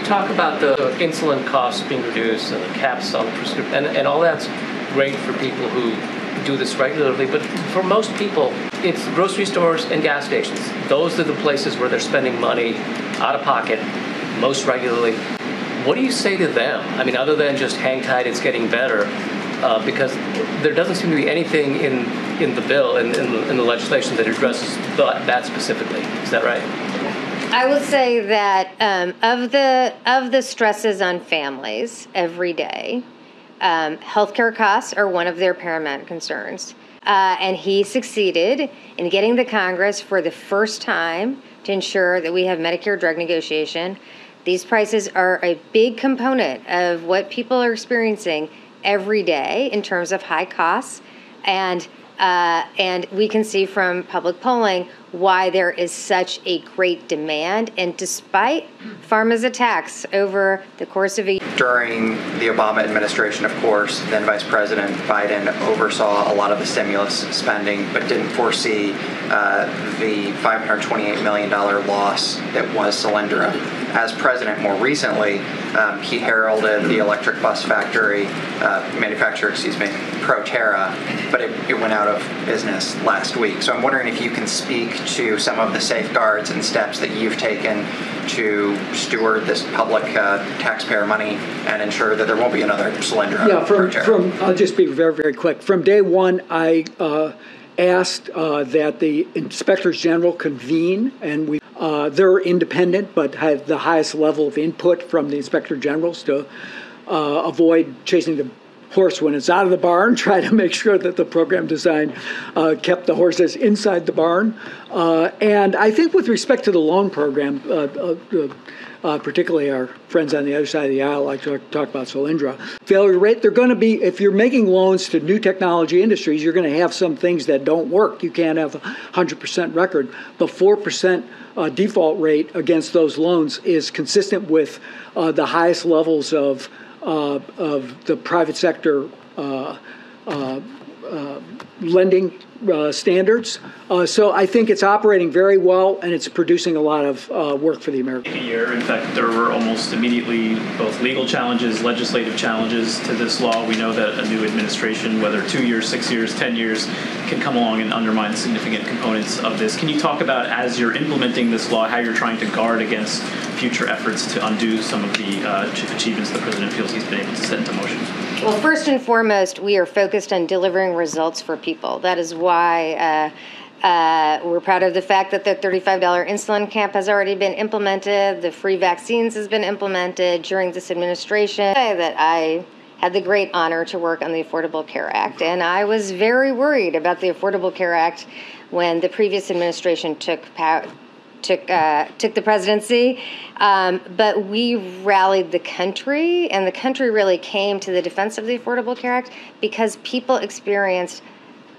talk about the insulin costs being reduced and the caps on the prescription, and all that's great for people who do this regularly, but for most people, it's grocery stores and gas stations. Those are the places where they're spending money out of pocket most regularly. What do you say to them? I mean, other than just hang tight, it's getting better, because there doesn't seem to be anything in the bill, in the legislation that addresses that specifically. Is that right? I would say that of the stresses on families every day, healthcare costs are one of their paramount concerns. And he succeeded in getting the Congress for the first time to ensure that we have Medicare drug negotiation. These prices are a big component of what people are experiencing every day in terms of high costs. And we can see from public polling why there is such a great demand. And despite Pharma's attacks over the course of a year. During the Obama administration, of course, then Vice President Biden oversaw a lot of the stimulus spending, but didn't foresee the $528 million loss that was Solyndra. As president more recently, he heralded the electric bus manufacturer, Proterra, but it went out of business last week. So I'm wondering if you can speak to some of the safeguards and steps that you've taken to steward this public taxpayer money and ensure that there won't be another Solyndra. Yeah, I'll just be very, very quick. From day one, I asked that the inspectors general convene, and they're independent but have the highest level of input from the inspector generals to avoid chasing the horse when it's out of the barn, try to make sure that the program design kept the horses inside the barn. And I think with respect to the loan program, particularly our friends on the other side of the aisle like to talk about Solyndra. Failure rate, they're going to be, if you're making loans to new technology industries, you're going to have some things that don't work. You can't have a 100% record. The 4% default rate against those loans is consistent with the highest levels of the private sector lending standards. So I think it's operating very well, and it's producing a lot of work for the American. In fact, there were almost immediately both legal challenges, legislative challenges to this law. We know that a new administration, whether 2 years, 6 years, 10 years, can come along and undermine significant components of this. Can you talk about, as you're implementing this law, how you're trying to guard against future efforts to undo some of the achievements the president feels he's been able to set into motion? Well, first and foremost, we are focused on delivering results for people. That is why we're proud of the fact that the $35 insulin cap has already been implemented. The free vaccines has been implemented during this administration. That I had the great honor to work on the Affordable Care Act, and I was very worried about the Affordable Care Act when the previous administration took the presidency, but we rallied the country, and the country really came to the defense of the Affordable Care Act because people experienced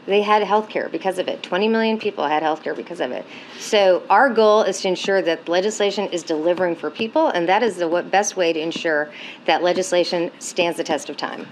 they had health care because of it. 20 million people had health care because of it. So our goal is to ensure that legislation is delivering for people, and that is the best way to ensure that legislation stands the test of time.